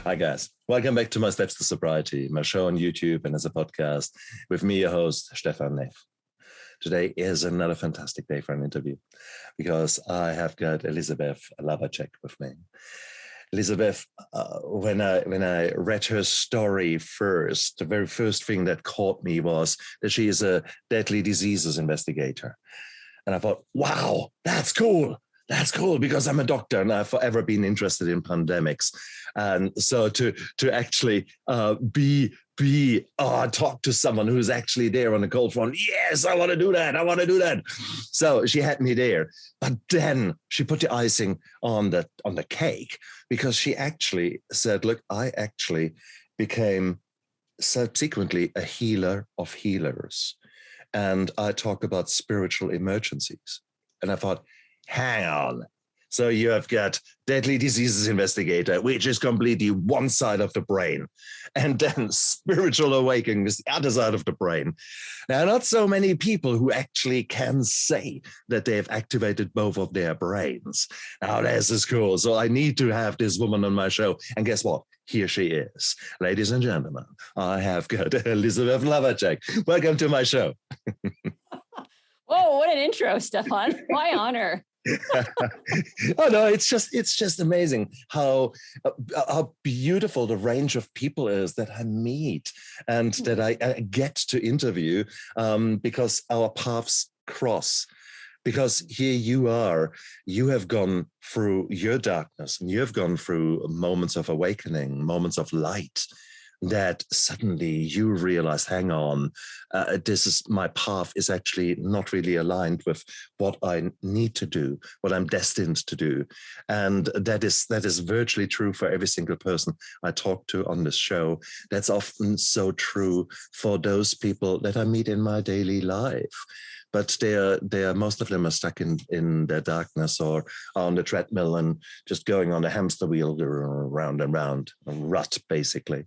Hi guys, welcome back to My Steps to Sobriety, my show on YouTube and as a podcast with me, your host, Stefan Neff. Today is another fantastic day for an interview because I have got Elisabeth with me. Elisabeth, when I read her story first, the very first thing that caught me was that she is a deadly diseases investigator. And I thought, wow, that's cool. That's cool because I'm a doctor and I've forever been interested in pandemics. And so to actually talk to someone who's actually there on the cold front, yes, I want to do that. I want to do that. So she had me there. But then she put the icing on the cake because she actually said, look, I actually became subsequently a healer of healers. And I talk about spiritual emergencies. And I thought, hang on. So you have got deadly diseases investigator, which is completely one side of the brain. And then spiritual awakening is the other side of the brain. Now, not so many people who actually can say that they have activated both of their brains. Now, this is cool. So I need to have this woman on my show. And guess what? Here she is. Ladies and gentlemen, I have got Elisabeth Lavacek. Welcome to my show. Whoa, what an intro, Stefan. My honor. Oh no, it's just amazing how beautiful the range of people is that I meet and that I get to interview because our paths cross. Because here you are, you have gone through your darkness and you have gone through moments of awakening, moments of light, that suddenly you realize, hang on, my path is actually not really aligned with what I need to do, what I'm destined to do. And that is virtually true for every single person I talk to on this show. That's often so true for those people that I meet in my daily life. But most of them are stuck in their darkness or on the treadmill and just going on a hamster wheel round and round, a rut, basically.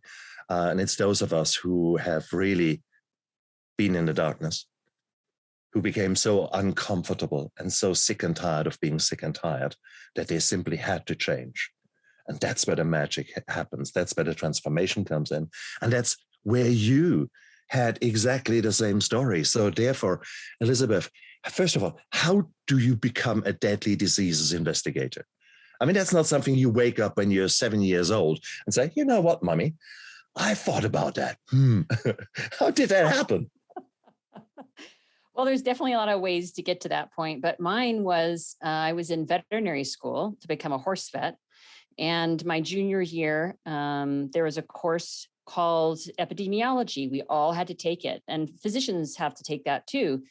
And it's those of us who have really been in the darkness, who became so uncomfortable and so sick and tired of being sick and tired that they simply had to change. And that's where the magic happens. That's where the transformation comes in. And that's where you had exactly the same story. So therefore, Elisabeth, first of all, how do you become a deadly diseases investigator? I mean, that's not something you wake up when you're 7 years old and say, you know what, mommy? I thought about that. How did that happen? Well, there's definitely a lot of ways to get to that point, but mine was, I was in veterinary school to become a horse vet. And my junior year, there was a course called epidemiology. We all had to take it, and physicians have to take that too.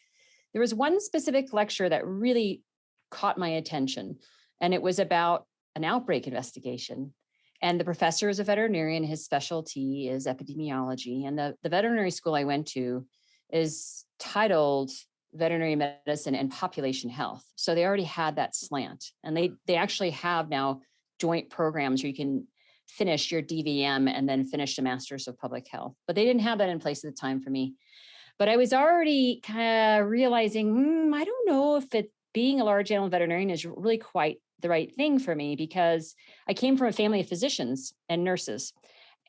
There was one specific lecture that really caught my attention, and it was about an outbreak investigation. And the professor is a veterinarian. His specialty is epidemiology. And the veterinary school I went to is titled Veterinary Medicine and Population Health. So they already had that slant. And they actually have now joint programs where you can finish your DVM and then finish the Masters of Public Health. But they didn't have that in place at the time for me. But I was already kind of realizing, I don't know if being a large animal veterinarian is really quite the right thing for me, because I came from a family of physicians and nurses,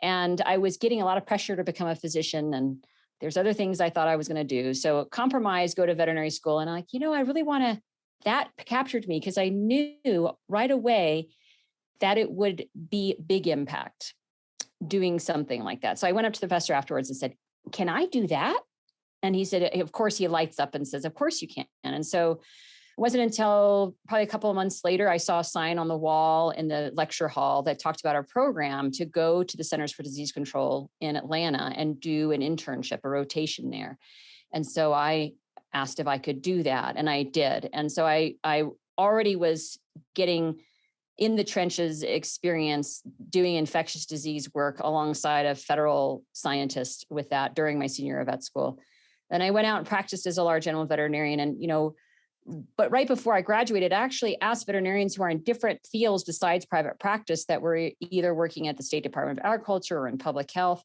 and I was getting a lot of pressure to become a physician, and there's other things I thought I was going to do. So compromise, go to veterinary school. And I'm like, I really want to, that captured me because I knew right away that it would be big impact doing something like that. So I went up to the professor afterwards and said, can I do that? And he said, of course. He lights up and says, of course you can. And so it wasn't until probably a couple of months later, I saw a sign on the wall in the lecture hall that talked about our program to go to the Centers for Disease Control in Atlanta and do an internship, a rotation there. And so I asked if I could do that, and I did. And so I already was getting in the trenches experience doing infectious disease work alongside a federal scientist with that during my senior year of vet school. Then I went out and practiced as a large animal veterinarian. And, but right before I graduated, I actually asked veterinarians who are in different fields besides private practice that were either working at the State Department of Agriculture or in public health.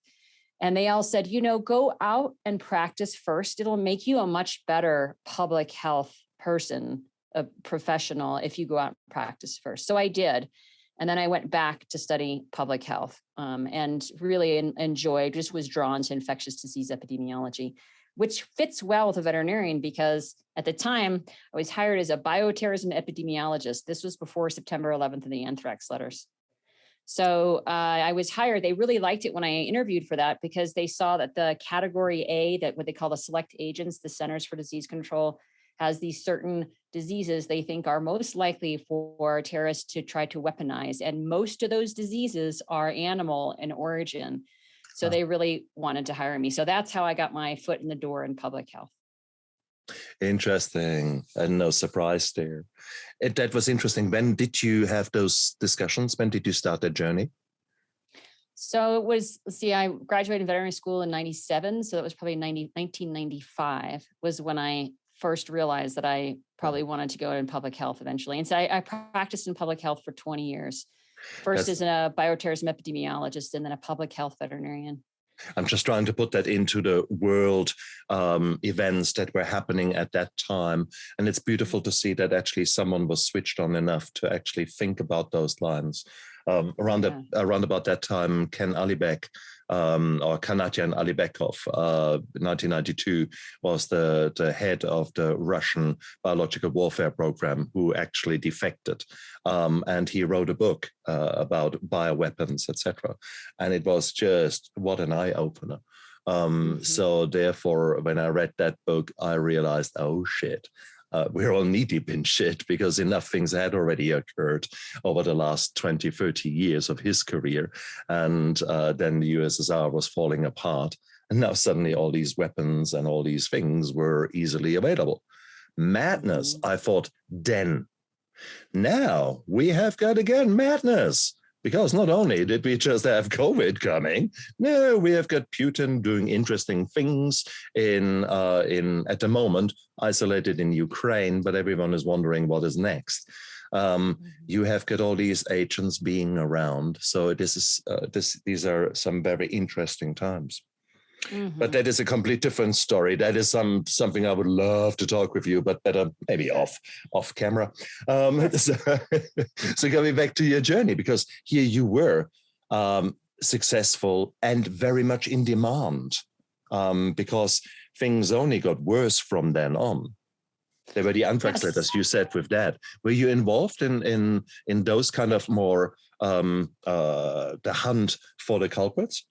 And they all said, go out and practice first. It'll make you a much better public health person, a professional, if you go out and practice first. So I did. And then I went back to study public health and really enjoyed, just was drawn to infectious disease epidemiology, which fits well with a veterinarian because at the time I was hired as a bioterrorism epidemiologist. This was before September 11th and the anthrax letters. So I was hired. They really liked it when I interviewed for that because they saw that the category A, that what they call the select agents, the Centers for Disease Control, has these certain diseases they think are most likely for terrorists to try to weaponize. And most of those diseases are animal in origin. So they really wanted to hire me. So that's how I got my foot in the door in public health. Interesting. And no surprise there. That was interesting. When did you have those discussions? When did you start that journey? So it was, I graduated veterinary school in 97. So that was probably 1995 was when I first realized that I probably wanted to go in public health eventually. And so I practiced in public health for 20 years. First as a bioterrorism epidemiologist and then a public health veterinarian. I'm just trying to put that into the world events that were happening at that time. And it's beautiful to see that actually someone was switched on enough to actually think about those lines. Around about that time, Ken Alibek, or Kanatyan Alibekov, 1992, was the head of the Russian biological warfare program who actually defected. And he wrote a book about bioweapons, etc. And it was just, what an eye-opener. So therefore, when I read that book, I realized, oh, shit. We're all knee deep in shit because enough things had already occurred over the last 20, 30 years of his career. And then the USSR was falling apart. And now suddenly all these weapons and all these things were easily available. Madness, I thought, then. Now we have got again madness. Because not only did we just have COVID coming, no, we have got Putin doing interesting things in at the moment, isolated in Ukraine, but everyone is wondering what is next. You have got all these agents being around. So these are some very interesting times. But that is a complete different story. That is something I would love to talk with you, but better maybe off camera. So going back to your journey, because here you were successful and very much in demand, because things only got worse from then on. There were the anthrax letters, you said with that. Were you involved in those kind of more the hunt for the culprits?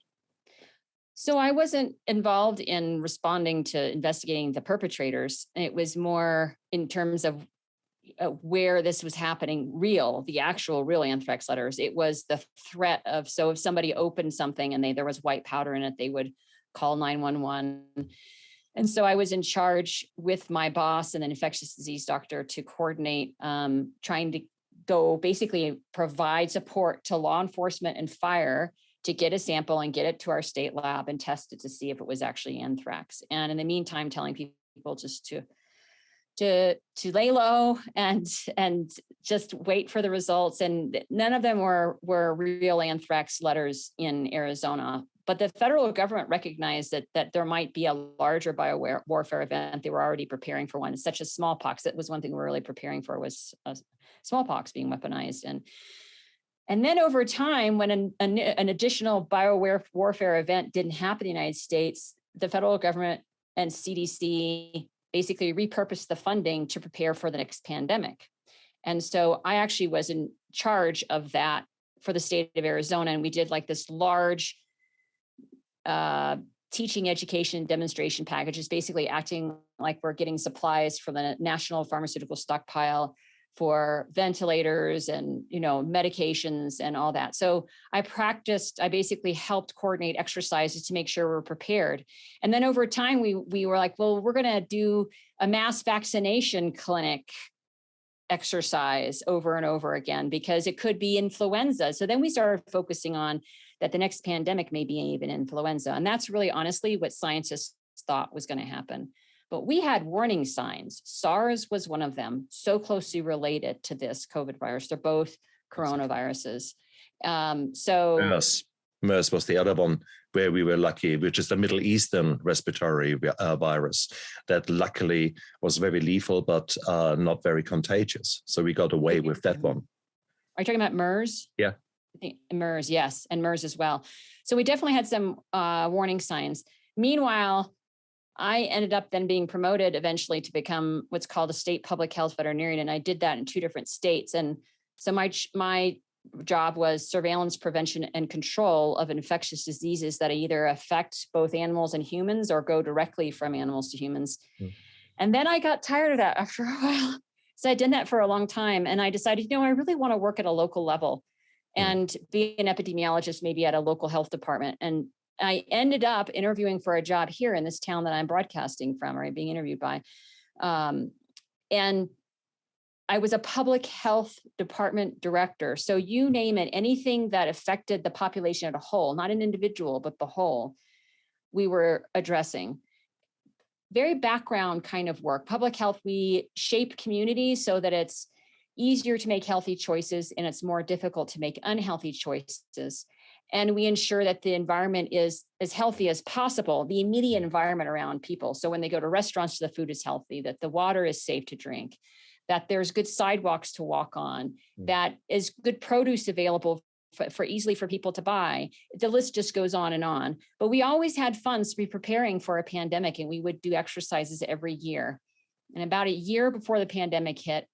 So I wasn't involved in responding to investigating the perpetrators. It was more in terms of where this was happening, the actual real anthrax letters. It was the threat of, so if somebody opened something and there was white powder in it, they would call 911. And so I was in charge with my boss and an infectious disease doctor to coordinate, trying to go basically provide support to law enforcement and fire to get a sample and get it to our state lab and test it to see if it was actually anthrax. And in the meantime, telling people just to lay low and just wait for the results. And none of them were real anthrax letters in Arizona. But the federal government recognized that there might be a larger warfare event. They were already preparing for one, such as smallpox. That was one thing we were really preparing for, was smallpox being weaponized. And then over time, when an additional warfare event didn't happen in the United States, the federal government and CDC basically repurposed the funding to prepare for the next pandemic. And so I actually was in charge of that for the state of Arizona. And we did like this large teaching, education, demonstration packages, basically acting like we're getting supplies from the National Pharmaceutical Stockpile for ventilators and, medications and all that. So I basically helped coordinate exercises to make sure we're prepared. And then over time, we were like, well, we're going to do a mass vaccination clinic exercise over and over again, because it could be influenza. So then we started focusing on that the next pandemic may be even influenza. And that's really honestly what scientists thought was going to happen. But we had warning signs. SARS was one of them, so closely related to this COVID virus. They're both coronaviruses. MERS was the other one where we were lucky, which is the Middle Eastern respiratory virus that luckily was very lethal, but not very contagious. So we got away with that one. Are you talking about MERS? Yeah. I think MERS, yes, and MERS as well. So we definitely had some warning signs. Meanwhile, I ended up then being promoted eventually to become what's called a state public health veterinarian. And I did that in 2 different states. And so my job was surveillance, prevention, and control of infectious diseases that either affect both animals and humans or go directly from animals to humans. Mm. And then I got tired of that after a while. So I did that for a long time. And I decided, I really want to work at a local level and be an epidemiologist, maybe at a local health department. And I ended up interviewing for a job here in this town that I'm broadcasting from, or being interviewed by. And I was a public health department director. So you name it, anything that affected the population as a whole, not an individual, but the whole, we were addressing. Very background kind of work. Public health, we shape communities so that it's easier to make healthy choices and it's more difficult to make unhealthy choices. And we ensure that the environment is as healthy as possible, the immediate environment around people. So when they go to restaurants, the food is healthy, that the water is safe to drink, that there's good sidewalks to walk on, that is good produce available for easily for people to buy. The list just goes on and on. But we always had funds to be preparing for a pandemic, and we would do exercises every year. And about a year before the pandemic hit,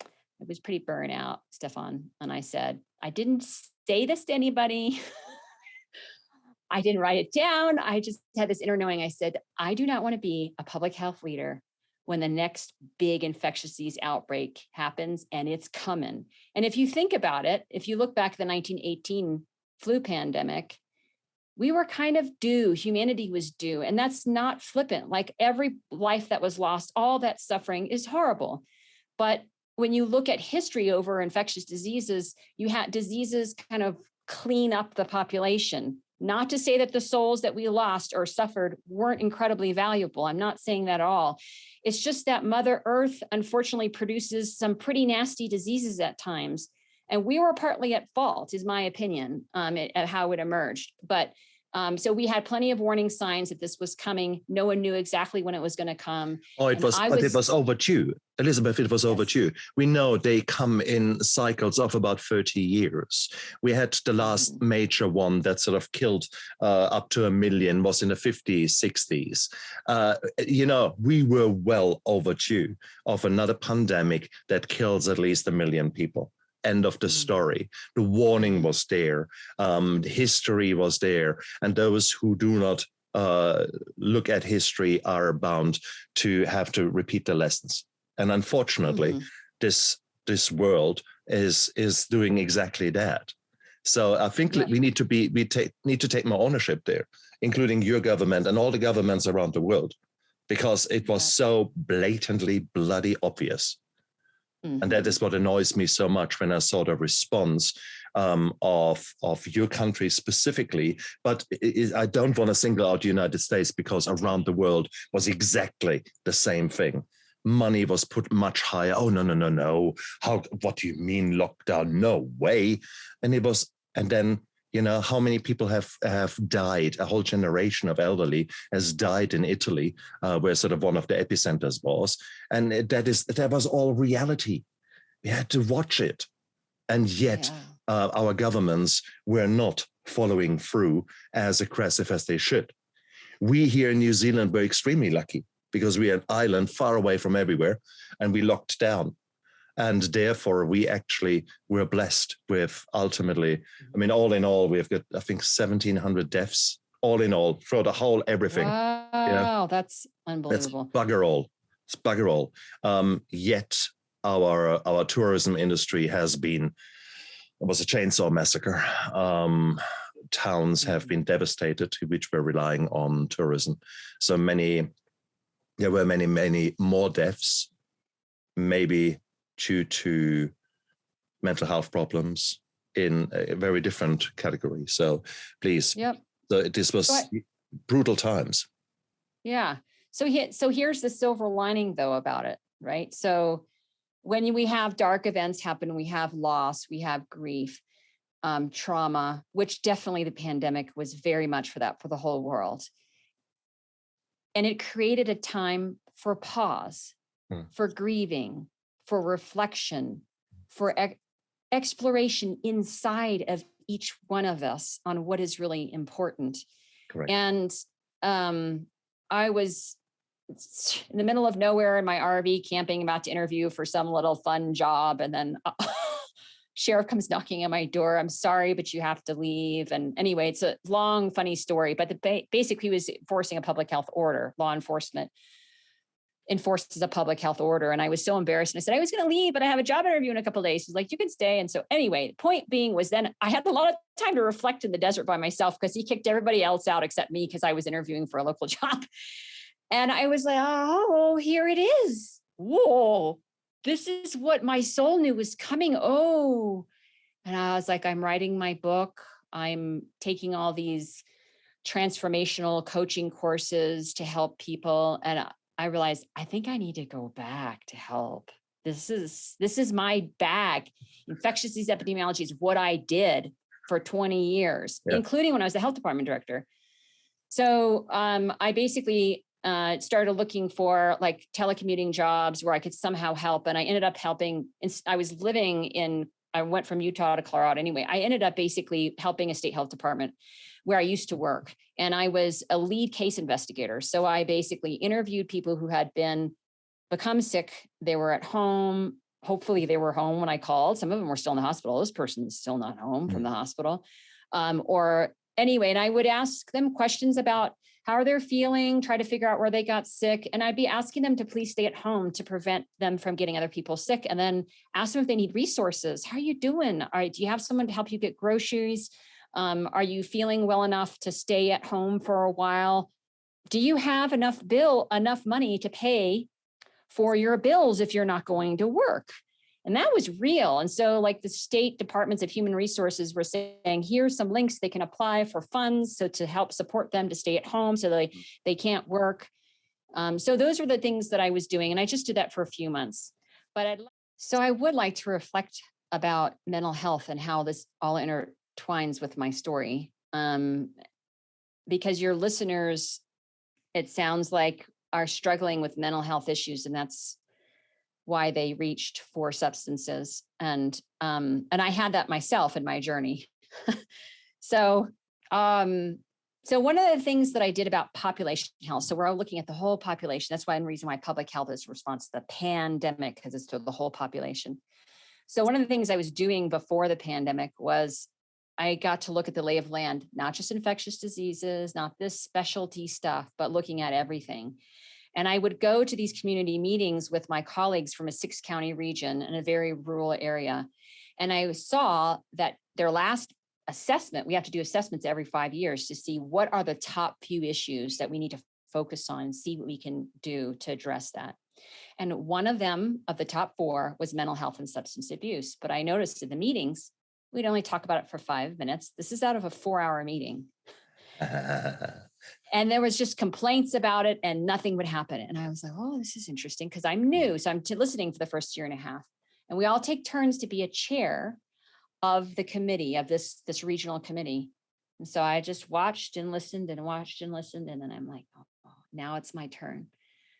I was pretty burnt out, Stefan. And I said, I didn't say this to anybody. I didn't write it down. I just had this inner knowing. I said, I do not want to be a public health leader when the next big infectious disease outbreak happens, and it's coming. And if you think about it, if you look back at the 1918 flu pandemic, we were kind of due, humanity was due. And that's not flippant. Like every life that was lost, all that suffering is horrible. But when you look at history over infectious diseases, you had diseases kind of clean up the population. Not to say that the souls that we lost or suffered weren't incredibly valuable. I'm not saying that at all. It's just that Mother Earth, unfortunately, produces some pretty nasty diseases at times. And we were partly at fault, is my opinion, at how it emerged. But so we had plenty of warning signs that this was coming. No one knew exactly when it was going to come. Oh, it was overdue. Elisabeth, it was overdue. We know they come in cycles of about 30 years. We had the last major one that sort of killed up to 1 million was in the 50s, 60s. We were well overdue of another pandemic that kills at least 1 million people. End of the story. The warning was there. The history was there. And those who do not look at history are bound to have to repeat the lessons. And unfortunately, this world is doing exactly that. So I think we need to take more ownership there, including your government and all the governments around the world, because it was so blatantly bloody obvious. And that is what annoys me so much when I saw the response of your country specifically. But I don't want to single out the United States, because around the world was exactly the same thing. Money was put much higher. Oh, no. What do you mean lockdown? No way. And then, how many people have died? A whole generation of elderly has died in Italy, where sort of one of the epicenters was. And that was all reality. We had to watch it. And yet our governments were not following through as aggressive as they should. We here in New Zealand were extremely lucky, because we are an island far away from everywhere, and we locked down. And therefore, we actually were blessed with ultimately, all in all, we've got, I think, 1,700 deaths, all in all, for the whole everything. Wow, that's unbelievable. That's bugger all. It's bugger all. Yet our tourism industry it was a chainsaw massacre. Towns have been devastated, which were relying on tourism. So there were many more deaths, maybe due to mental health problems in a very different category. So please, this was brutal times. Yeah. So here's the silver lining, though, about it, right? So when we have dark events happen, we have loss, we have grief, trauma, which definitely the pandemic was very much for the whole world. And it created a time for pause, for grieving, for reflection, for exploration inside of each one of us on what is really important. Correct. And I was in the middle of nowhere in my RV camping, about to interview for some little fun job. And then sheriff comes knocking on my door. I'm sorry, but you have to leave. And anyway, it's a long, funny story, but basically he was enforcing a public health order. Law enforcement enforces a public health order. And I was so embarrassed. And I said, I was going to leave, but I have a job interview in a couple of days. He's like, you can stay. And so anyway, the point being was then I had a lot of time to reflect in the desert by myself, because he kicked everybody else out except me, because I was interviewing for a local job. And I was like, oh, here it is. Whoa, this is what my soul knew was coming. Oh, and I was like, I'm writing my book. I'm taking all these transformational coaching courses to help people. And I realized, I think I need to go back to help. This is my bag. Infectious disease epidemiology is what I did for 20 years, including when I was the health department director. So I basically started looking for like telecommuting jobs where I could somehow help. And I ended up helping. I went from Utah to Colorado. Anyway, I ended up basically helping a state health department where I used to work. And I was a lead case investigator. So I basically interviewed people who had become sick. They were at home. Hopefully they were home when I called. Some of them were still in the hospital. This person's still not home from the hospital. Or anyway, and I would ask them questions about how are they feeling, try to figure out where they got sick. And I'd be asking them to please stay at home to prevent them from getting other people sick. And then ask them if they need resources. How are you doing? Do you have someone to help you get groceries? Are you feeling well enough to stay at home for a while? Do you have enough money to pay for your bills if you're not going to work? And that was real. And so like the state departments of human resources were saying, here's some links they can apply for funds. So to help support them to stay at home so they can't work. So those were the things that I was doing. And I just did that for a few months. But I would like to reflect about mental health and how this all intertwines with my story. Because your listeners, it sounds like, are struggling with mental health issues. And that's why they reached for substances. And I had that myself in my journey. So one of the things that I did about population health, so we're all looking at the whole population. That's one reason why public health is a response to the pandemic, because it's to the whole population. So one of the things I was doing before the pandemic was I got to look at the lay of land, not just infectious diseases, not this specialty stuff, but looking at everything. And I would go to these community meetings with my colleagues from a 6-county region in a very rural area. And I saw that their last assessment, we have to do assessments every 5 years to see what are the top few issues that we need to focus on and see what we can do to address that. And one of them, of the top 4, was mental health and substance abuse. But I noticed in the meetings, we'd only talk about it for 5 minutes. This is out of a 4-hour meeting. And there was just complaints about it and nothing would happen. And I was like, oh, this is interesting, because I'm new. So I'm listening for the first year and a half. And we all take turns to be a chair of the committee, of this regional committee. And so I just watched and listened and watched and listened. And then I'm like, oh, now it's my turn.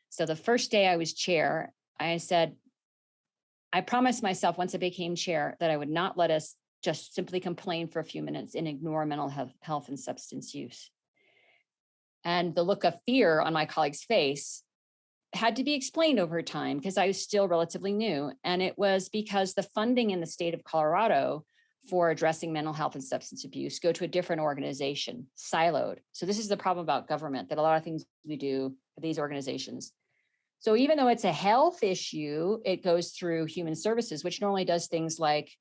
So the first day I was chair, I said, I promised myself once I became chair that I would not let us just simply complain for a few minutes and ignore mental health and substance use. And the look of fear on my colleague's face had to be explained over time because I was still relatively new. And it was because the funding in the state of Colorado for addressing mental health and substance abuse go to a different organization, siloed. So this is the problem about government, that a lot of things we do for these organizations. So even though it's a health issue, it goes through human services, which normally does things like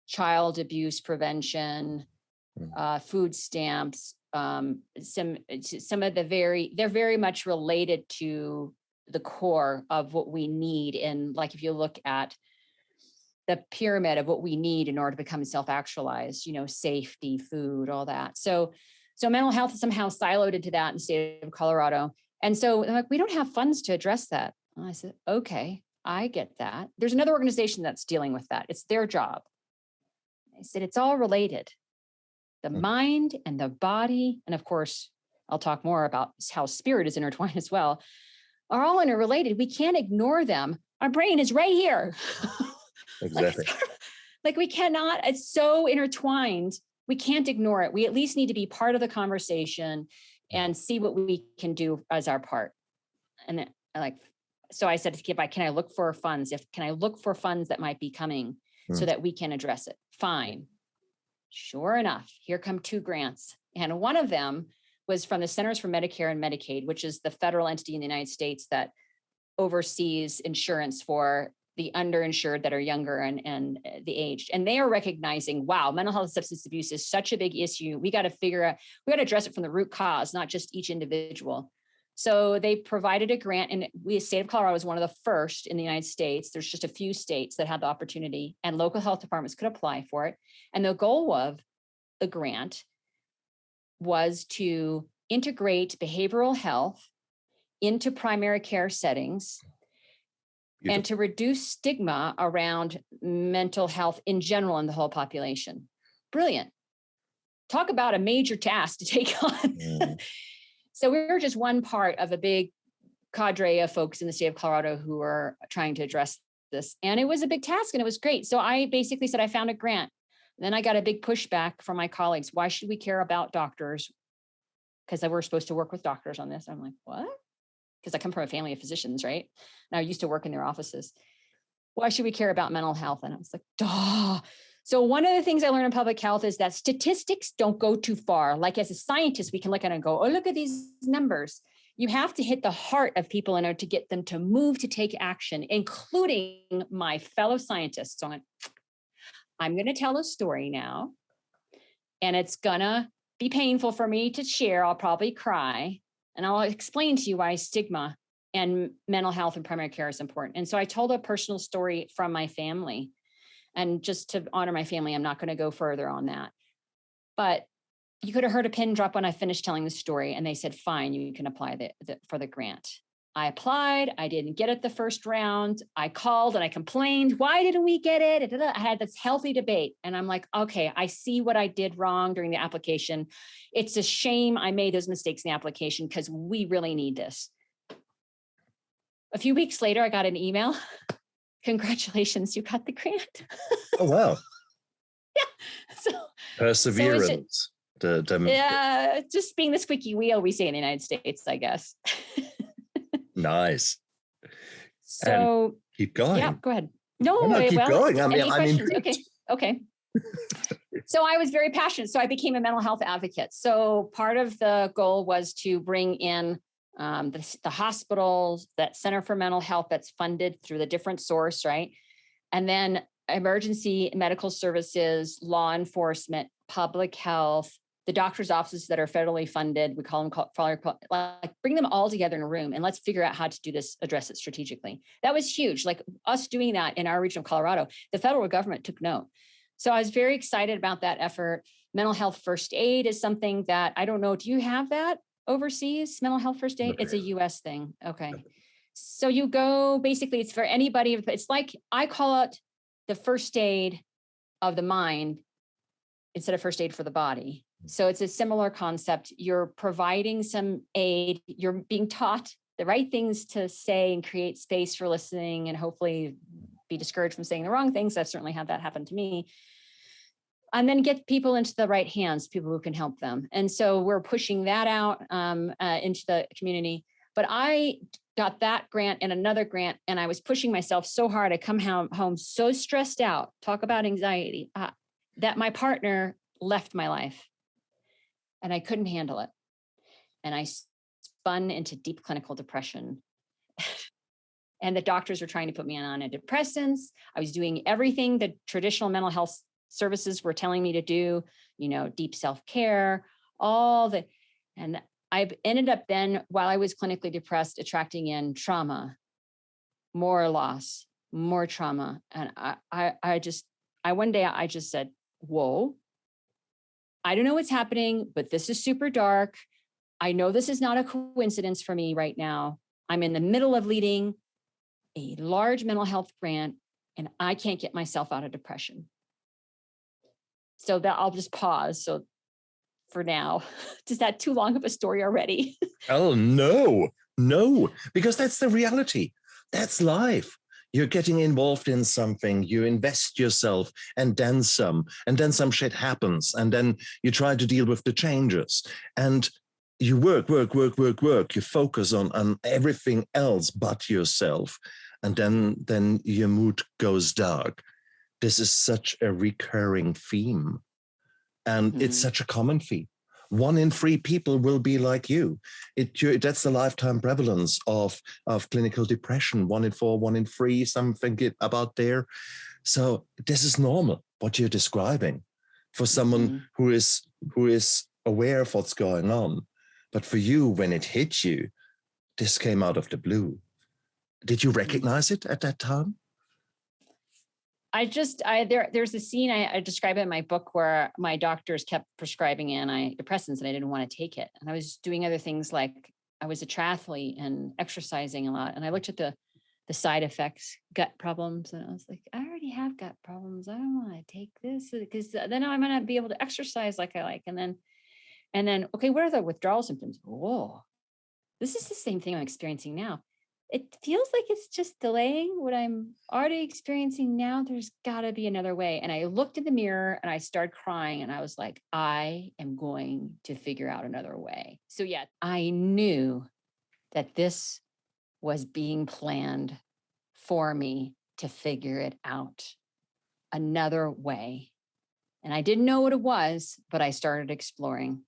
child abuse prevention, food stamps, some of the they're very much related to the core of what we need. And like, if you look at the pyramid of what we need in order to become self-actualized, safety, food, all that. So mental health is somehow siloed into that in the state of Colorado. And so they're like, we don't have funds to address that. And I said, okay, I get that. There's another organization that's dealing with that. It's their job. I said, it's all related. The mind and the body, and of course, I'll talk more about how spirit is intertwined as well, are all interrelated. We can't ignore them. Our brain is right here. Exactly. Like we cannot, it's so intertwined. We can't ignore it. We at least need to be part of the conversation and see what we can do as our part. And then so I said to Kip, can I look for funds? Can I look for funds that might be coming so that we can address it? Fine. Sure enough, here come 2 grants. And one of them was from the Centers for Medicare and Medicaid, which is the federal entity in the United States that oversees insurance for the underinsured that are younger and the aged. And they are recognizing, wow, mental health and substance abuse is such a big issue. We got to figure out, we got to address it from the root cause, not just each individual. So they provided a grant, and the state of Colorado was one of the first in the United States. There's just a few states that had the opportunity, and local health departments could apply for it. And the goal of the grant was to integrate behavioral health into primary care settings and to reduce stigma around mental health in general in the whole population. Brilliant. Talk about a major task to take on. So we were just one part of a big cadre of folks in the state of Colorado who are trying to address this. And it was a big task and it was great. So I basically said, I found a grant. Then I got a big pushback from my colleagues. Why should we care about doctors? Because we're supposed to work with doctors on this. I'm like, what? Because I come from a family of physicians, right? And I used to work in their offices. Why should we care about mental health? And I was like, duh. So one of the things I learned in public health is that statistics don't go too far. Like as a scientist, we can look at it and go, oh, look at these numbers. You have to hit the heart of people in order to get them to move, to take action, including my fellow scientists. So I'm going to tell a story now, and it's going to be painful for me to share. I'll probably cry, and I'll explain to you why stigma and mental health and primary care is important. And so I told a personal story from my family. And just to honor my family, I'm not going to go further on that. But you could have heard a pin drop when I finished telling the story, and they said, fine, you can apply for the grant. I applied. I didn't get it the first round. I called and I complained. Why didn't we get it? I had this healthy debate. And I'm like, okay, I see what I did wrong during the application. It's a shame I made those mistakes in the application because we really need this. A few weeks later, I got an email. Congratulations, you got the grant. Oh, wow. Yeah. So perseverance. Yeah, just being the squeaky wheel we say in the United States, I guess. Nice. So and keep going. Yeah, go ahead. No, keep going. I mean, okay. So I was very passionate. So I became a mental health advocate. So part of the goal was to bring in the hospitals, that Center for Mental Health that's funded through the different source, right? And then emergency medical services, law enforcement, public health, the doctor's offices that are federally funded, we call them, like bring them all together in a room and let's figure out how to do this, address it strategically. That was huge. Like us doing that in our region of Colorado, the federal government took note. So I was very excited about that effort. Mental health first aid is something that, I don't know, do you have that overseas, mental health first aid? It's a US thing. Okay. So you go, basically it's for anybody. It's like, I call it the first aid of the mind instead of first aid for the body. So it's a similar concept. You're providing some aid. You're being taught the right things to say and create space for listening and hopefully be discouraged from saying the wrong things. I've certainly had that happen to me. And then get people into the right hands, people who can help them. And so we're pushing that out into the community. But I got that grant and another grant, and I was pushing myself so hard. I come home so stressed out, talk about anxiety, that my partner left my life and I couldn't handle it. And I spun into deep clinical depression. And the doctors were trying to put me on antidepressants. I was doing everything the traditional mental health services were telling me to do, deep self-care, and I've ended up then, while I was clinically depressed, attracting in trauma, more loss, more trauma. And one day I just said, whoa, I don't know what's happening, but this is super dark. I know this is not a coincidence for me right now. I'm in the middle of leading a large mental health grant and I can't get myself out of depression. So that I'll just pause. So for now, is that too long of a story already? Oh, no, because that's the reality. That's life. You're getting involved in something, you invest yourself, and then some shit happens, and then you try to deal with the changes, and you work, you focus on everything else but yourself, and then your mood goes dark. This is such a recurring theme, and it's such a common theme. 1 in 3 people will be like you. That's the lifetime prevalence of clinical depression. 1 in 4, 1 in 3, something about there. So this is normal, what you're describing, for someone who is aware of what's going on. But for you, when it hit you, this came out of the blue. Did you recognize it at that time? There's a scene I describe in my book where my doctors kept prescribing antidepressants and I didn't want to take it. And I was doing other things, like I was a triathlete and exercising a lot. And I looked at the side effects, gut problems, and I was like, I already have gut problems. I don't want to take this because then I might not be able to exercise like I like. And then, okay, what are the withdrawal symptoms? Whoa, this is the same thing I'm experiencing now. It feels like it's just delaying what I'm already experiencing now. There's got to be another way. And I looked in the mirror and I started crying and I was like, I am going to figure out another way. So yeah, I knew that this was being planned for me to figure it out another way. And I didn't know what it was, but I started exploring.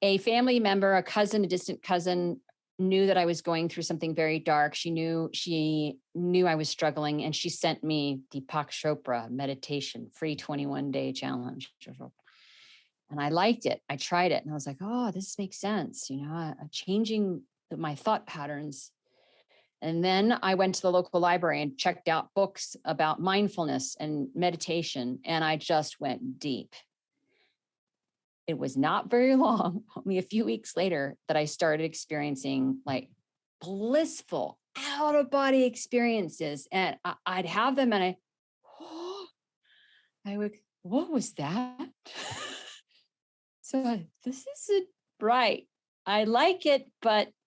A family member, a distant cousin, knew that I was going through something very dark. She knew I was struggling, and she sent me Deepak Chopra meditation, free 21-day challenge. And I liked it. I tried it and I was like, oh, this makes sense. Changing my thought patterns. And then I went to the local library and checked out books about mindfulness and meditation. And I just went deep. It was not very long, only a few weeks later, that I started experiencing like blissful out-of-body experiences. And I'd have them and I would, what was that? So this isn't right. I like it,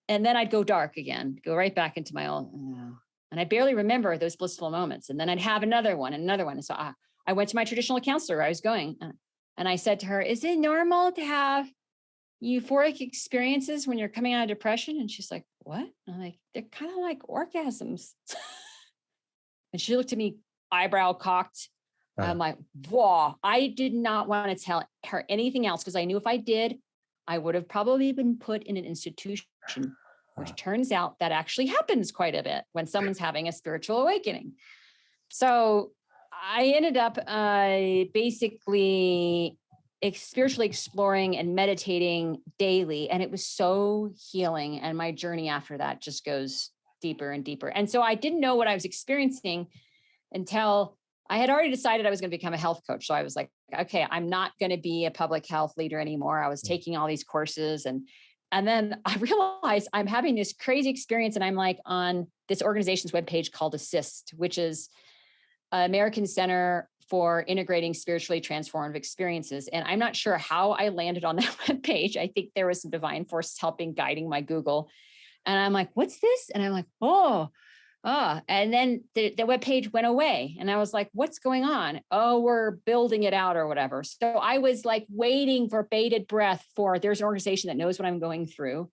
and then I'd go dark again, go right back into my own. And I barely remember those blissful moments. And then I'd have another one. And so I went to my traditional counselor where I was going. And I said to her, is it normal to have euphoric experiences when you're coming out of depression? And she's like, what? And I'm like, they're kind of like orgasms. And she looked at me, eyebrow cocked. I'm like, whoa, I did not want to tell her anything else because I knew if I did, I would have probably been put in an institution, which turns out that actually happens quite a bit when someone's having a spiritual awakening. So I ended up basically spiritually exploring and meditating daily. And it was so healing. And my journey after that just goes deeper and deeper. And so I didn't know what I was experiencing until I had already decided I was going to become a health coach. So I was like, okay, I'm not going to be a public health leader anymore. I was taking all these courses. And then I realized I'm having this crazy experience. And I'm like on this organization's webpage called Assist, which is American Center for Integrating Spiritually Transformative Experiences. And I'm not sure how I landed on that webpage. I think there was some divine force guiding my Google. And I'm like, what's this? And I'm like, and then the webpage went away. And I was like, what's going on? Oh, we're building it out or whatever. So I was like waiting for bated breath for there's an organization that knows what I'm going through.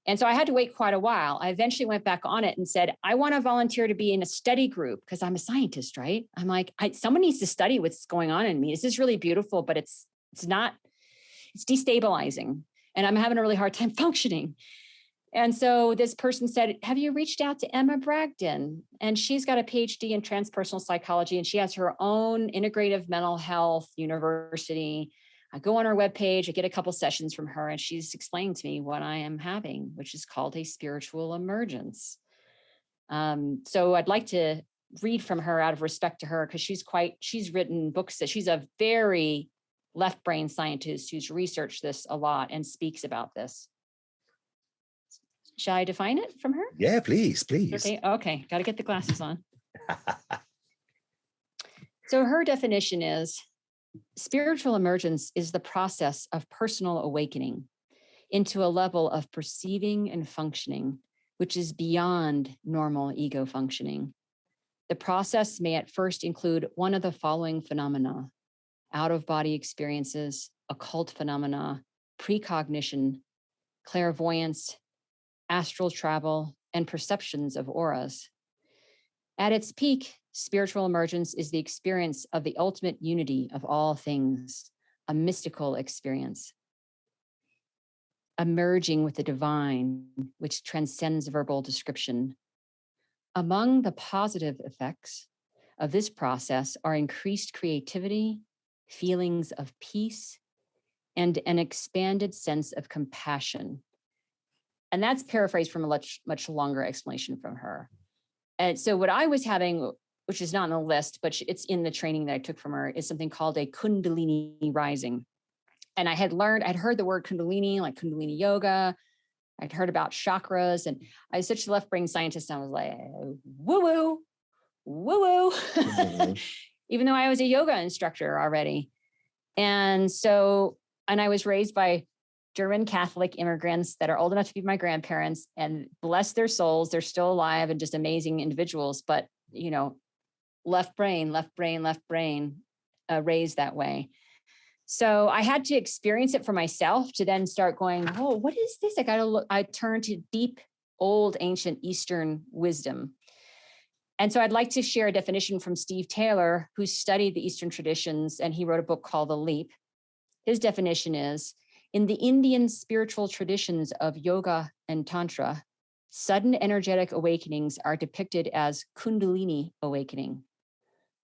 And so I had to wait quite a while. I eventually went back on it and said, I want to volunteer to be in a study group because I'm a scientist, right? I'm like, someone needs to study what's going on in me. This is really beautiful, but it's destabilizing. And I'm having a really hard time functioning. And so this person said, have you reached out to Emma Bragdon? And she's got a PhD in transpersonal psychology, and she has her own integrative mental health university. I go on her webpage, I get a couple sessions from her, and she's explaining to me what I am having, which is called a spiritual emergence. So I'd like to read from her out of respect to her, because she's written books that she's a very left brain scientist who's researched this a lot and speaks about this. Shall I define it from her? Yeah, please. Okay. Got to get the glasses on. So her definition is, spiritual emergence is the process of personal awakening into a level of perceiving and functioning which is beyond normal ego functioning. The process may at first include one of the following phenomena: out-of-body experiences, occult phenomena, precognition, clairvoyance, astral travel, and perceptions of auras. At its peak, spiritual emergence is the experience of the ultimate unity of all things, a mystical experience. Emerging with the divine, which transcends verbal description. Among the positive effects of this process are increased creativity, feelings of peace, and an expanded sense of compassion. And that's paraphrased from a much longer explanation from her. And so what I was having, which is not on the list, but it's in the training that I took from her, is something called a kundalini rising. And I had heard the word kundalini, like kundalini yoga. I'd heard about chakras, and I was such a left brain scientist. I was like, woo woo. Mm-hmm. Even though I was a yoga instructor already. And I was raised by German Catholic immigrants that are old enough to be my grandparents, and bless their souls, they're still alive and just amazing individuals. But, left brain, raised that way. So I had to experience it for myself to then start going, oh, what is this? I turned to deep, old, ancient Eastern wisdom. And so I'd like to share a definition from Steve Taylor, who studied the Eastern traditions, and he wrote a book called The Leap. His definition is, in the Indian spiritual traditions of yoga and tantra, sudden energetic awakenings are depicted as kundalini awakening.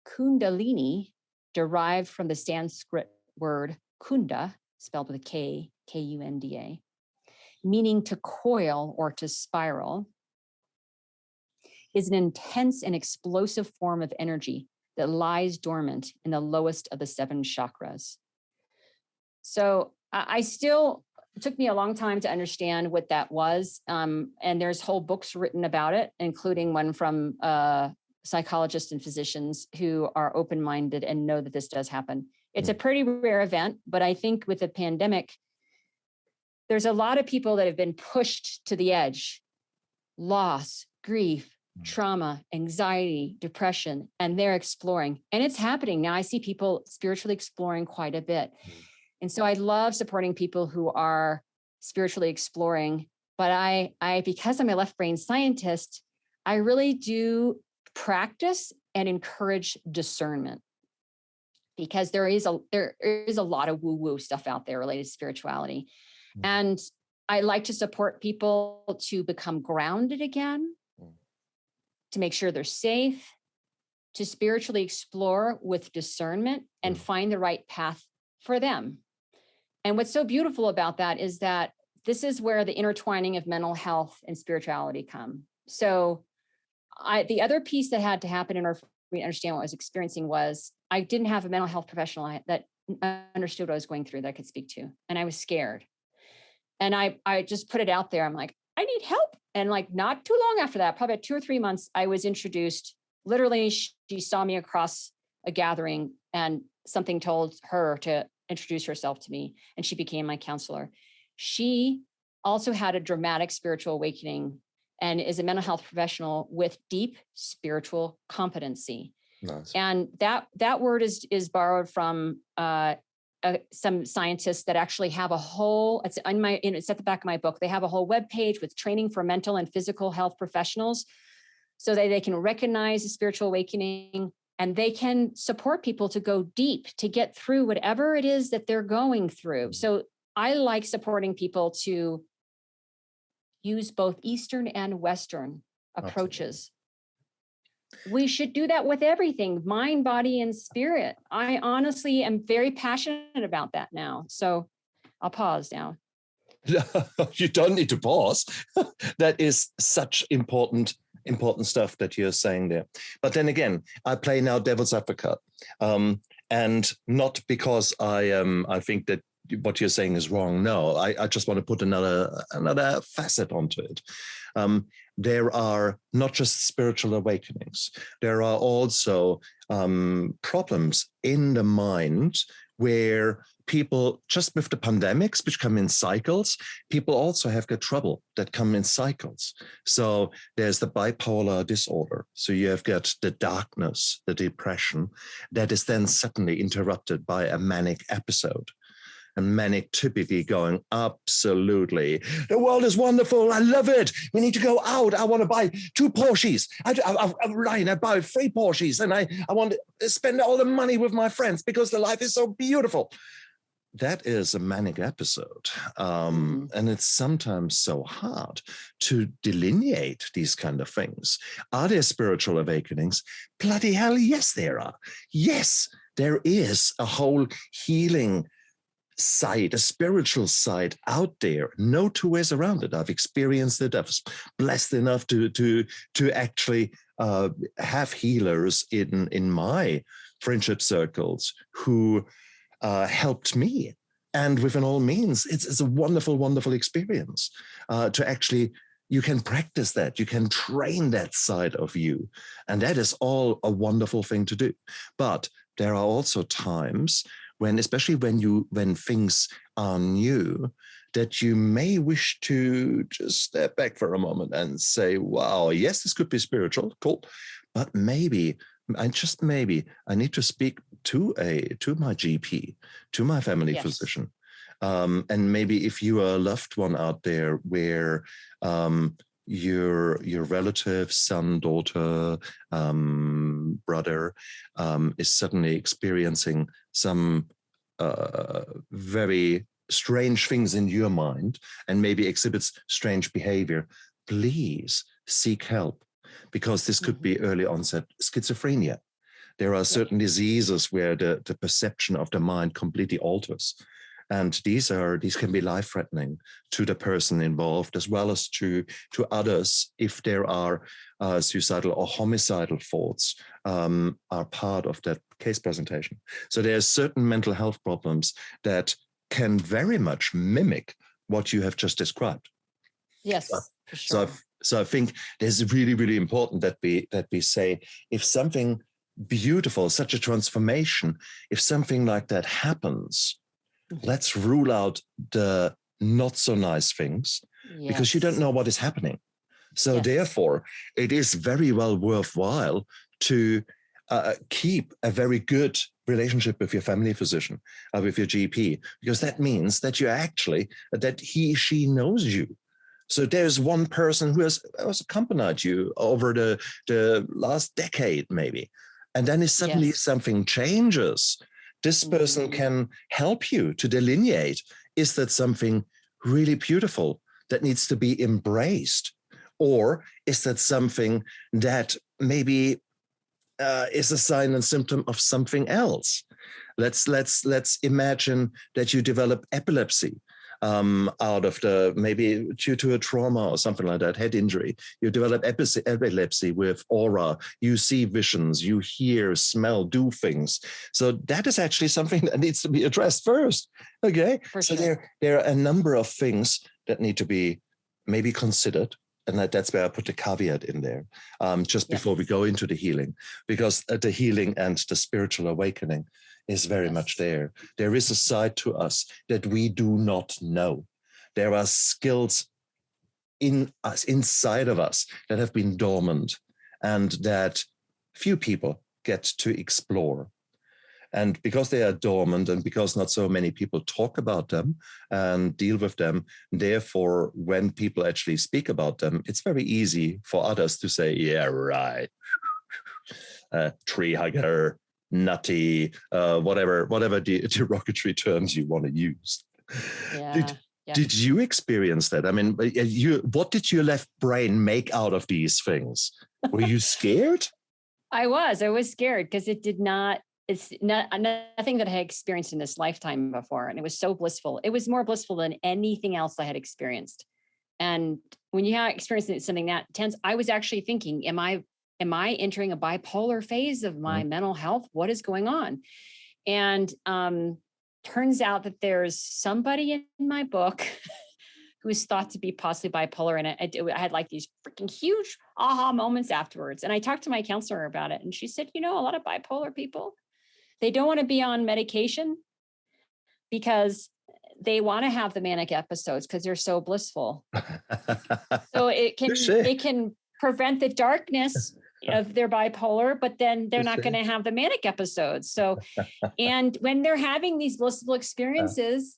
Kundalini, derived from the Sanskrit word kunda, spelled with a K, K-U-N-D-A, meaning to coil or to spiral, is an intense and explosive form of energy that lies dormant in the lowest of the 7 chakras. So it took me a long time to understand what that was. And there's whole books written about it, including one from psychologists and physicians who are open-minded and know that this does happen. It's a pretty rare event, but I think with the pandemic, there's a lot of people that have been pushed to the edge: loss, grief, trauma, anxiety, depression, and they're exploring. And it's happening now. I see people spiritually exploring quite a bit. And so I love supporting people who are spiritually exploring, but I because I'm a left brain scientist, I really do practice and encourage discernment, because there is a lot of woo-woo stuff out there related to spirituality. And I like to support people to become grounded again, to make sure they're safe, to spiritually explore with discernment and find the right path for them. And what's so beautiful about that is that this is where the intertwining of mental health and spirituality come. So the other piece that had to happen in order for me to understand what I was experiencing was I didn't have a mental health professional that understood what I was going through that I could speak to. And I was scared. And I just put it out there. I'm like, I need help. And like not too long after that, probably about 2 or 3 months, I was introduced. Literally, she saw me across a gathering and something told her to introduce herself to me, and she became my counselor. She also had a dramatic spiritual awakening and is a mental health professional with deep spiritual competency. Nice. And that word is borrowed from some scientists that actually have a whole, it's at the back of my book. They have a whole webpage with training for mental and physical health professionals, so that they can recognize the spiritual awakening and they can support people to go deep, to get through whatever it is that they're going through. So I like supporting people to use both Eastern and Western approaches. Absolutely. We should do that with everything, mind, body, and spirit. I honestly am very passionate about that now. So I'll pause now. You don't need to pause. That is such important stuff that you're saying there. But then again, I play now devil's advocate, and not because I think that what you're saying is wrong. No, I just want to put another facet onto it. There are not just spiritual awakenings. There are also problems in the mind where people, just with the pandemics, which come in cycles, people also have got trouble that come in cycles. So there's the bipolar disorder. So you have got the darkness, the depression, that is then suddenly interrupted by a manic episode. And manic typically going, absolutely, the world is wonderful, I love it, we need to go out, I want to buy 2 Porsches, I buy 3 Porsches, and I want to spend all the money with my friends because the life is so beautiful. That is a manic episode. And it's sometimes so hard to delineate these kind of things. Are there spiritual awakenings? Bloody hell, yes, there are. Yes, there is a whole healing side, a spiritual side out there. No two ways around it. I've experienced it. I was blessed enough to actually have healers in my friendship circles who helped me. And within all means, it's a wonderful, wonderful experience to actually, you can practice that, you can train that side of you. And that is all a wonderful thing to do. But there are also times when, especially when things are new, that you may wish to just step back for a moment and say, wow, yes, this could be spiritual, cool, but maybe, and just maybe, I need to speak to my GP, to my family physician. And maybe if you are a loved one out there where your relative, son, daughter, brother is suddenly experiencing some very strange things in your mind and maybe exhibits strange behavior, please seek help, because this could be early onset schizophrenia. There are certain diseases where the perception of the mind completely alters. And these can be life-threatening to the person involved, as well as to others if there are suicidal or homicidal thoughts are part of that case presentation. So there's certain mental health problems that can very much mimic what you have just described. Yes, for sure. So I think it's really, really important that we say, if something beautiful, such a transformation, if something like that happens, let's rule out the not so nice things, because you don't know what is happening. So therefore, it is very well worthwhile to keep a very good relationship with your family physician, with your GP, because that means that that she knows you. So there's one person who has accompanied you over the last decade, maybe. And then if suddenly something changes, this person can help you to delineate, is that something really beautiful that needs to be embraced? Or is that something that maybe is a sign and symptom of something else? Let's imagine that you develop epilepsy out of maybe due to a trauma or something like that, head injury. You develop epilepsy with aura. You see visions, you hear, smell, do things. So that is actually something that needs to be addressed first. Okay. So there are a number of things that need to be maybe considered. And that's where I put the caveat in there, just before we go into the healing, because the healing and the spiritual awakening is very much there. There is a side to us that we do not know. There are skills in us, inside of us, that have been dormant and that few people get to explore. And because they are dormant and because not so many people talk about them and deal with them, therefore, when people actually speak about them, it's very easy for others to say, yeah, right, tree hugger, nutty, whatever derogatory terms you want to use. Did you experience that? I mean, what did your left brain make out of these things? Were you scared? I was scared because it's nothing that I had experienced in this lifetime before. And it was so blissful. It was more blissful than anything else I had experienced. And when you have experienced something that intense, I was actually thinking, am I entering a bipolar phase of my mental health? What is going on? And turns out that there's somebody in my book who is thought to be possibly bipolar. And I had like these freaking huge aha moments afterwards. And I talked to my counselor about it. And she said, a lot of bipolar people, they don't want to be on medication. because they want to have the manic episodes because they're so blissful. So it can prevent the darkness of their bipolar, but then they're not going to have the manic episodes. So, and when they're having these blissful experiences,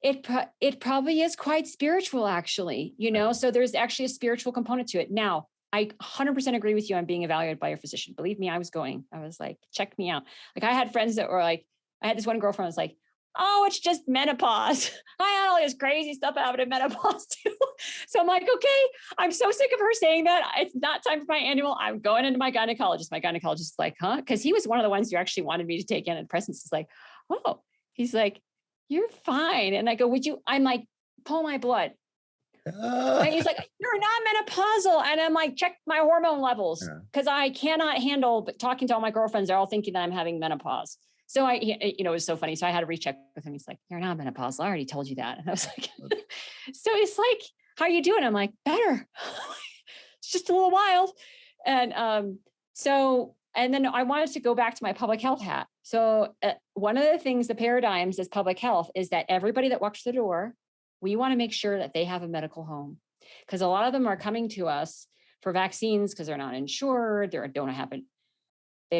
it probably is quite spiritual, actually, so there's actually a spiritual component to it. Now, I 100% agree with you on being evaluated by your physician. Believe me, I was like, check me out. Like, I had friends that were like, I had this one girlfriend was like, oh, it's just menopause. I had all this crazy stuff happening in menopause too. So I'm like, okay, I'm so sick of her saying that. It's not time for my annual. I'm going into my gynecologist. My gynecologist is like, huh? Because he was one of the ones who actually wanted me to take antidepressants. He's like, oh, he's like, you're fine. And I go, I'm like, pull my blood. And he's like, you're not menopausal. And I'm like, check my hormone levels because I cannot handle talking to all my girlfriends. They're all thinking that I'm having menopause. So it was so funny. So I had to recheck with him. He's like, you're not menopausal. I already told you that. And I was like, so it's like, how are you doing? I'm like, better. It's just a little wild. And and then I wanted to go back to my public health hat. So one of the things, the paradigms as public health is that everybody that walks the door, we want to make sure that they have a medical home, because a lot of them are coming to us for vaccines because they're not insured. They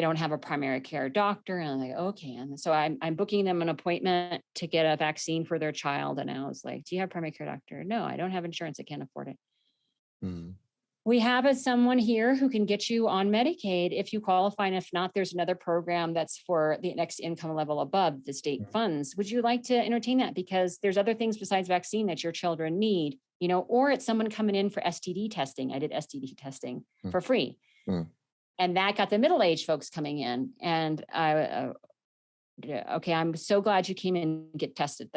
don't have a primary care doctor. And I'm like, okay. And so I'm booking them an appointment to get a vaccine for their child. And I was like, do you have a primary care doctor? No, I don't have insurance. I can't afford it. Mm. We have someone here who can get you on Medicaid if you qualify. And if not, there's another program that's for the next income level above the state funds. Would you like to entertain that? Because there's other things besides vaccine that your children need, or it's someone coming in for STD testing. I did STD testing for free. And that got the middle-aged folks coming in. And okay, I'm so glad you came in and get tested.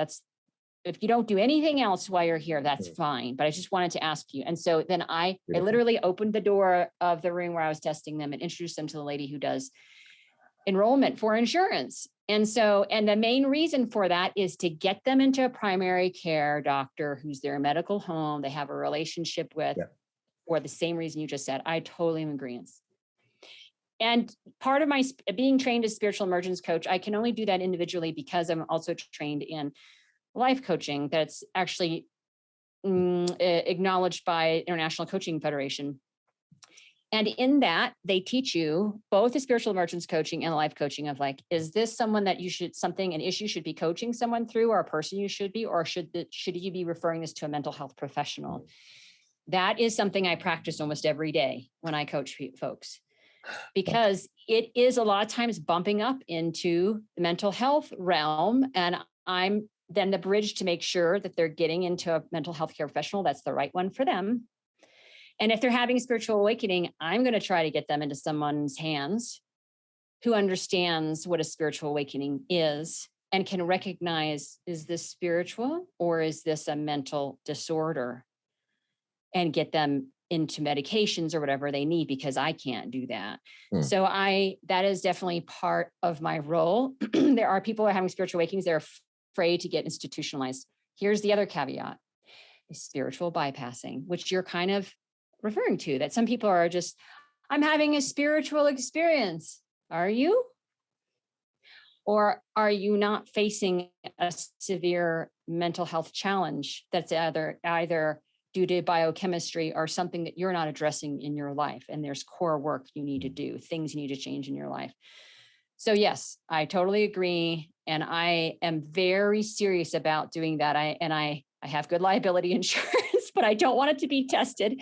If you don't do anything else while you're here, that's fine. But I just wanted to ask you. And so then I literally opened the door of the room where I was testing them and introduced them to the lady who does enrollment for insurance. And the main reason for that is to get them into a primary care doctor who's their medical home, they have a relationship with, for the same reason you just said. I totally am in agreement. And part of my being trained as spiritual emergence coach, I can only do that individually because I'm also trained in life coaching that's actually acknowledged by International Coaching Federation. And in that, they teach you both the spiritual emergence coaching and the life coaching of like, is this someone that an issue should be coaching someone through, or a person you should be, or should you be referring this to a mental health professional? That is something I practice almost every day when I coach folks, because it is a lot of times bumping up into the mental health realm. And I'm then the bridge to make sure that they're getting into a mental health care professional that's the right one for them. And if they're having a spiritual awakening, I'm going to try to get them into someone's hands who understands what a spiritual awakening is and can recognize, is this spiritual or is this a mental disorder? And get them into medications or whatever they need, because I can't do that. So that is definitely part of my role. There are people who are having spiritual awakenings. They're afraid to get institutionalized. Here's the other caveat, is spiritual bypassing, which you're kind of referring to, that some people are just, I'm having a spiritual experience. Are you? Or are you not facing a severe mental health challenge that's either due to biochemistry or something that you're not addressing in your life? And there's core work you need to do, things you need to change in your life. So yes, I totally agree. And I am very serious about doing that. I have good liability insurance, but I don't want it to be tested.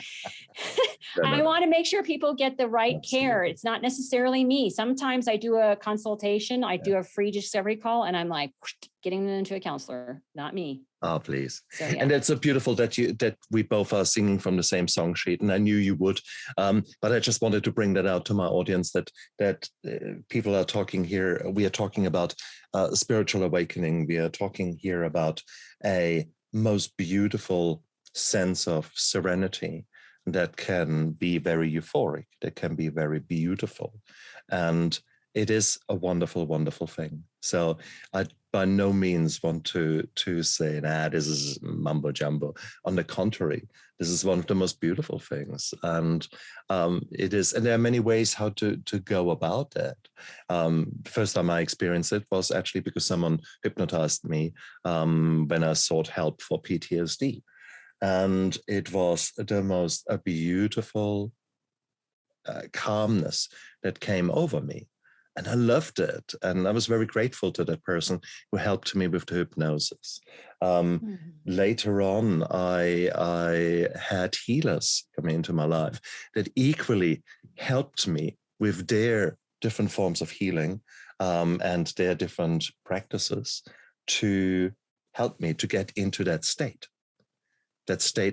I want to make sure people get the right care. It's not necessarily me. Sometimes I do a consultation, I do a free discovery call, and I'm like getting them into a counselor, not me. Oh, please. So, yeah. And it's so beautiful that we both are singing from the same song sheet, and I knew you would. But I just wanted to bring that out to my audience, that people are talking here. We are talking about spiritual awakening. We are talking here about a most beautiful sense of serenity that can be very euphoric, that can be very beautiful. And it is a wonderful, wonderful thing. So I by no means want to say, this is mumbo jumbo. On the contrary, this is one of the most beautiful things. And it is, and there are many ways how to go about that. First time I experienced it was actually because someone hypnotized me when I sought help for PTSD. And it was the most beautiful calmness that came over me. And I loved it. And I was very grateful to that person who helped me with the hypnosis. Later on, I had healers coming into my life that equally helped me with their different forms of healing and their different practices to help me to get into that state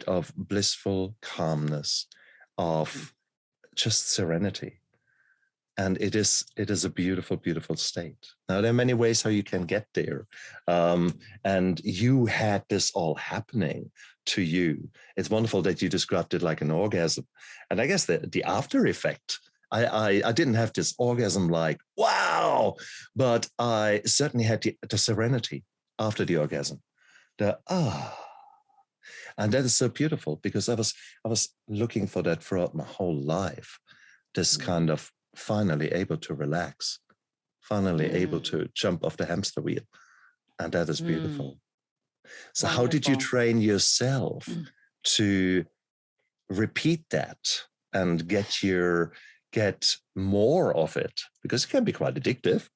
of blissful calmness, of just serenity. And it is a beautiful, beautiful state. Now, there are many ways how you can get there. And you had this all happening to you. It's wonderful that you described it like an orgasm. And I guess the after effect, I didn't have this orgasm like, wow, but I certainly had the serenity after the orgasm. And that is so beautiful because I was looking for that throughout my whole life. This kind of finally able to relax, finally able to jump off the hamster wheel. And that is beautiful. So wonderful. How did you train yourself to repeat that and get more of it? Because it can be quite addictive.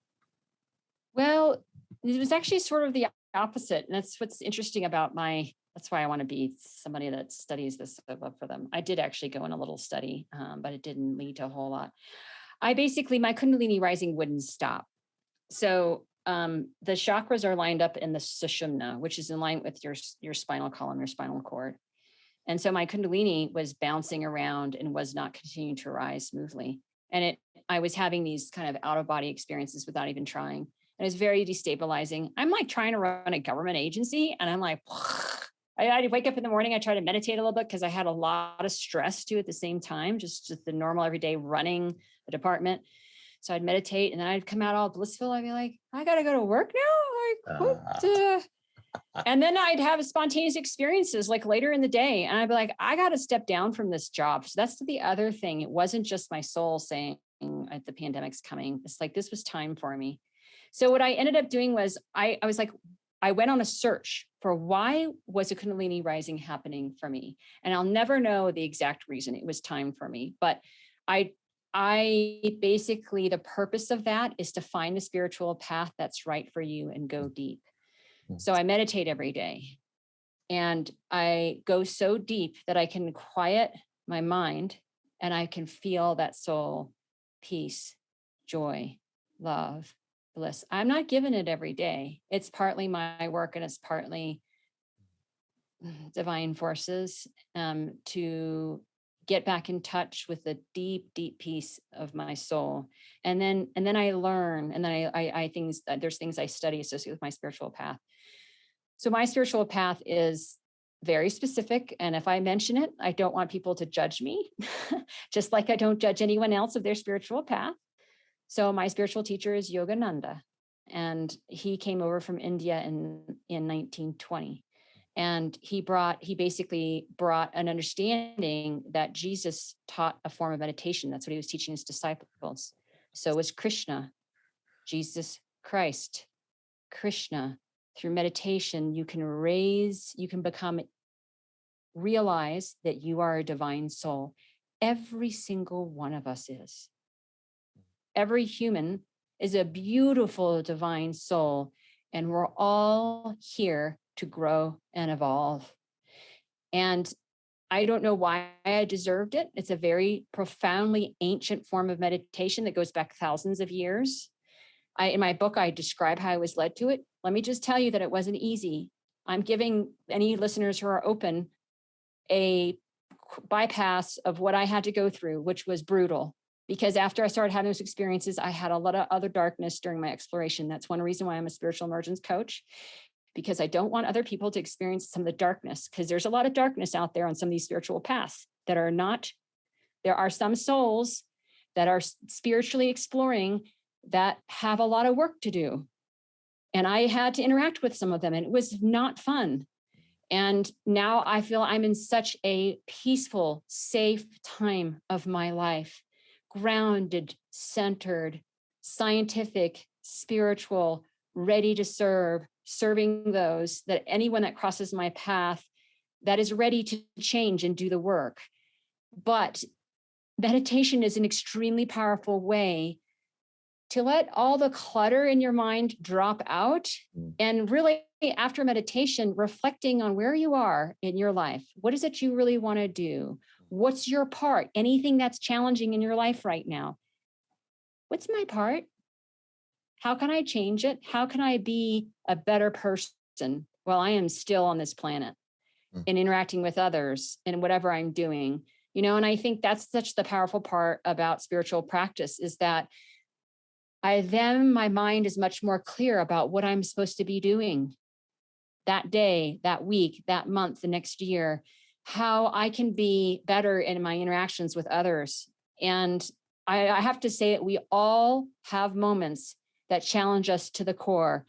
Well, it was actually sort of the opposite. And that's what's interesting about that's why I want to be somebody that studies this. I love for them. I did actually go in a little study, but it didn't lead to a whole lot. My kundalini rising wouldn't stop. So the chakras are lined up in the sushumna, which is in line with your spinal column, your spinal cord. And so my kundalini was bouncing around and was not continuing to rise smoothly. And I was having these kind of out of body experiences without even trying. And it was very destabilizing. I'm like trying to run a government agency and I'm like, I'd wake up in the morning, I try to meditate a little bit because I had a lot of stress too at the same time, just the normal everyday running the department. So I'd meditate and then I'd come out all blissful. I'd be like, I got to go to work now. And then I'd have spontaneous experiences like later in the day. And I'd be like, I got to step down from this job. So that's the other thing. It wasn't just my soul saying the pandemic's coming. It's like, this was time for me. So what I ended up doing was I was like, I went on a search for why was a kundalini rising happening for me? And I'll never know the exact reason. It was time for me. But I basically, the purpose of that is to find the spiritual path that's right for you and go deep. So I meditate every day and I go so deep that I can quiet my mind and I can feel that soul, peace, joy, love, bliss. I'm not given it every day. It's partly my work and it's partly divine forces to get back in touch with the deep, deep peace of my soul. And then I learn, and then there's things I study associated with my spiritual path. So my spiritual path is very specific. And if I mention it, I don't want people to judge me, just like I don't judge anyone else of their spiritual path. So my spiritual teacher is Yogananda, and he came over from India in 1920. And he basically brought an understanding that Jesus taught a form of meditation. That's what he was teaching his disciples. So was Krishna, Jesus Christ, Krishna. Through meditation, you can realize that you are a divine soul. Every single one of us is. Every human is a beautiful divine soul, and we're all here to grow and evolve. And I don't know why I deserved it. It's a very profoundly ancient form of meditation that goes back thousands of years. In my book, I describe how I was led to it. Let me just tell you that it wasn't easy. I'm giving any listeners who are open a bypass of what I had to go through, which was brutal. Because after I started having those experiences, I had a lot of other darkness during my exploration. That's one reason why I'm a spiritual emergence coach, because I don't want other people to experience some of the darkness, because there's a lot of darkness out there on some of these spiritual paths that are not, there are some souls that are spiritually exploring that have a lot of work to do. And I had to interact with some of them, and it was not fun. And now I feel I'm in such a peaceful, safe time of my life, grounded, centered, scientific, spiritual, ready to serve, serving those, that anyone that crosses my path that is ready to change and do the work. But meditation is an extremely powerful way to let all the clutter in your mind drop out. And really, after meditation, reflecting on where you are in your life. What is it you really want to do? What's your part? Anything that's challenging in your life right now? What's my part? How can I change it? How can I be a better person while I am still on this planet and interacting with others in whatever I'm doing? And I think that's such the powerful part about spiritual practice, is that my mind is much more clear about what I'm supposed to be doing that day, that week, that month, the next year, how I can be better in my interactions with others. And I have to say that we all have moments that challenge us to the core.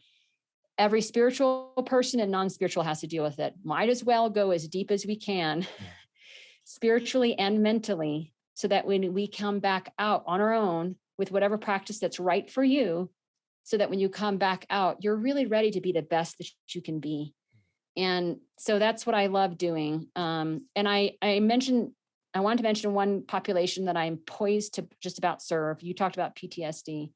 Every spiritual person and non-spiritual has to deal with it. Might as well go as deep as we can, spiritually and mentally, so that when we come back out on our own with whatever practice that's right for you, so that when you come back out, you're really ready to be the best that you can be. And so that's what I love doing. And I wanted to mention one population that I'm poised to just about serve. You talked about PTSD.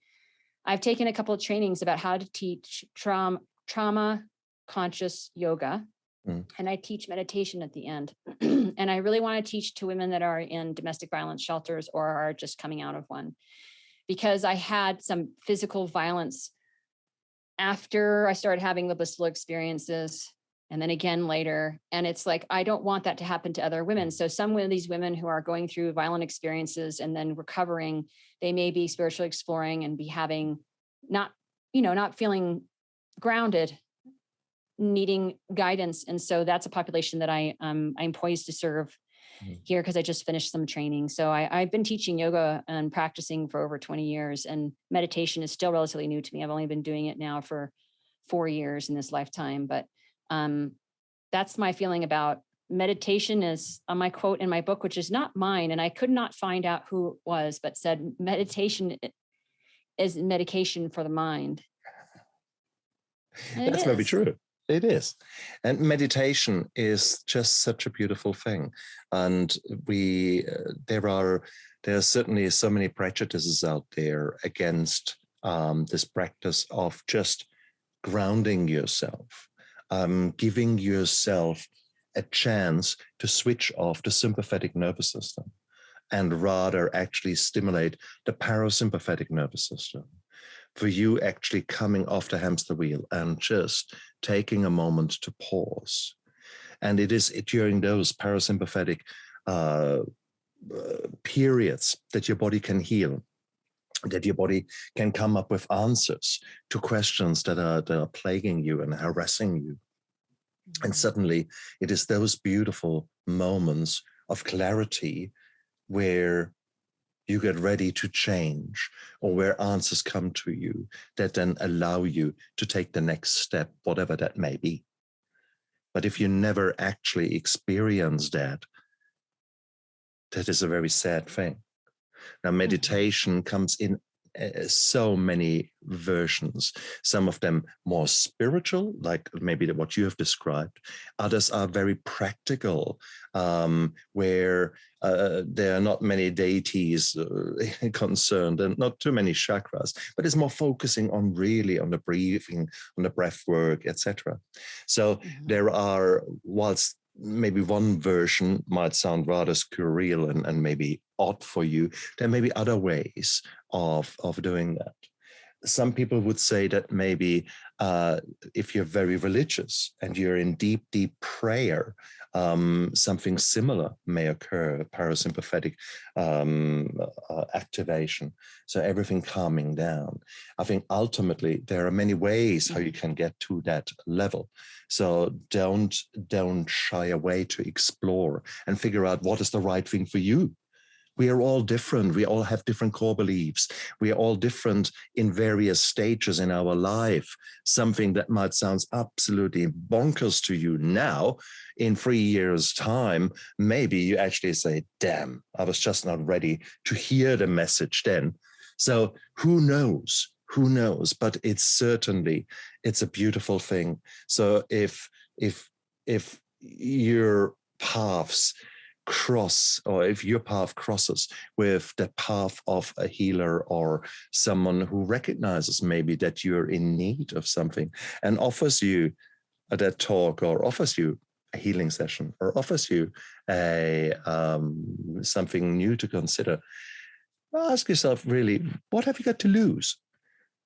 I've taken a couple of trainings about how to teach trauma conscious yoga. And I teach meditation at the end. And I really want to teach to women that are in domestic violence shelters or are just coming out of one, because I had some physical violence after I started having the blissful experiences, and then again later. And it's like, I don't want that to happen to other women. So some of these women who are going through violent experiences and then recovering, they may be spiritually exploring and be having not feeling grounded, needing guidance. And so that's a population that I'm poised to serve here, because I just finished some training. So I've been teaching yoga and practicing for over 20 years, and meditation is still relatively new to me. I've only been doing it now for 4 years in this lifetime. But that's my feeling about meditation. Is on my quote in my book, which is not mine, and I could not find out who it was, but said meditation is medication for the mind. That's maybe true. It is. And meditation is just such a beautiful thing. And there are certainly so many prejudices out there against this practice of just grounding yourself, giving yourself a chance to switch off the sympathetic nervous system and rather actually stimulate the parasympathetic nervous system. For you actually coming off the hamster wheel and just taking a moment to pause. And it is during those parasympathetic periods that your body can heal, that your body can come up with answers to questions that are plaguing you and harassing you. And suddenly it is those beautiful moments of clarity where you get ready to change, or where answers come to you that then allow you to take the next step, whatever that may be. But if you never actually experience that, that is a very sad thing. Now, meditation comes in so many versions, some of them more spiritual, like maybe what you have described. Others are very practical, where there are not many deities concerned and not too many chakras, but it's more focusing on really on the breathing, on the breath work, etc. So there are, whilst maybe one version might sound rather scurril and maybe odd for you, there may be other ways of doing that. Some people would say that maybe if you're very religious and you're in deep, deep prayer, something similar may occur, parasympathetic activation. So everything calming down. I think ultimately there are many ways how you can get to that level. So don't shy away to explore and figure out what is the right thing for you. We are all different. We all have different core beliefs. We are all different in various stages in our life. Something that might sound absolutely bonkers to you now, in 3 years' time, maybe you actually say, damn, I was just not ready to hear the message then. So who knows? Who knows? But it's a beautiful thing. So if your paths cross, or if your path crosses with the path of a healer or someone who recognizes maybe that you're in need of something and offers you that talk, or offers you a healing session, or offers you a something new to consider, ask yourself, really, what have you got to lose?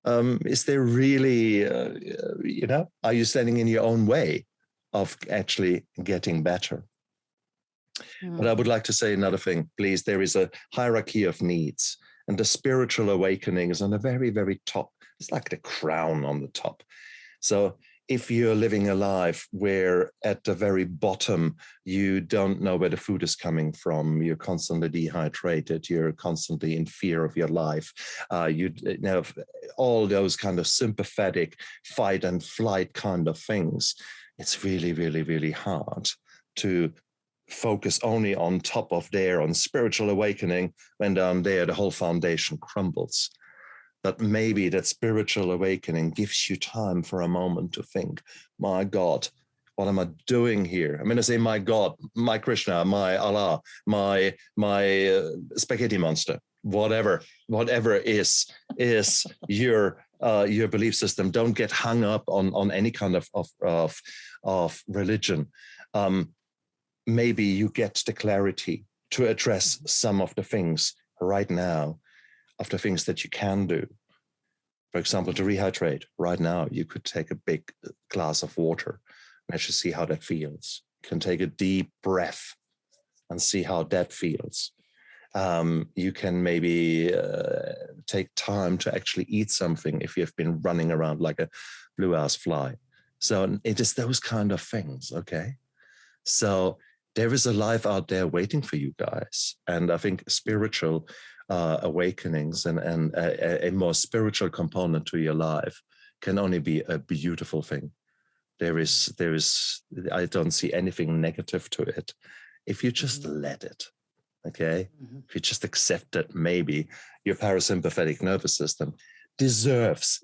Is there really, are you standing in your own way of actually getting better? But I would like to say another thing, please. There is a hierarchy of needs, and the spiritual awakening is on the very, very top. It's like the crown on the top. So if you're living a life where at the very bottom, you don't know where the food is coming from, you're constantly dehydrated, you're constantly in fear of your life, you have all those kind of sympathetic fight and flight kind of things, it's really, really, really hard to focus only on top of there, on spiritual awakening, when down there the whole foundation crumbles. But maybe that spiritual awakening gives you time for a moment to think, my God, what am I doing here? I'm going to say, my God, my Krishna, my Allah, my spaghetti monster, whatever is your belief system. Don't get hung up on any kind of religion. Maybe you get the clarity to address some of the things right now, of the things that you can do. For example, to rehydrate, right now, you could take a big glass of water and actually see how that feels. You can take a deep breath and see how that feels. You can maybe take time to actually eat something if you've been running around like a blue-ass fly. So it is those kind of things, okay? So there is a life out there waiting for you guys. And I think spiritual awakenings and a more spiritual component to your life can only be a beautiful thing. There is, I don't see anything negative to it. If you just let it, okay? If you just accept that maybe your parasympathetic nervous system deserves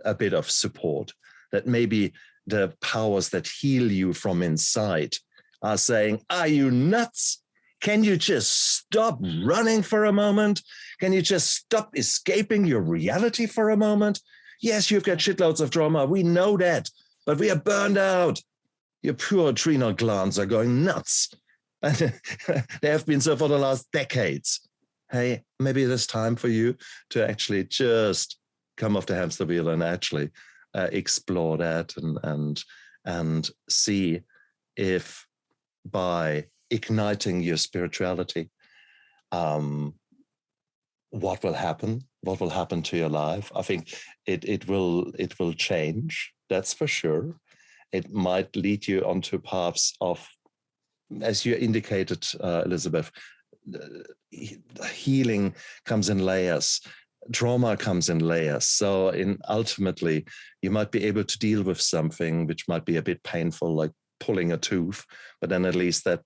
a bit of support, that maybe the powers that heal you from inside are saying, are you nuts? Can you just stop running for a moment? Can you just stop escaping your reality for a moment? Yes, you've got shitloads of trauma. We know that, but we are burned out. Your pure adrenal glands are going nuts. And they have been so for the last decades. Hey, maybe it is time for you to actually just come off the hamster wheel and actually explore that and see if by igniting your spirituality, what will happen to your life. I think it will change, that's for sure. It might lead you onto paths of, as you indicated, Elisabeth, healing comes in layers, trauma comes in layers. So ultimately, you might be able to deal with something which might be a bit painful, like pulling a tooth, but then at least that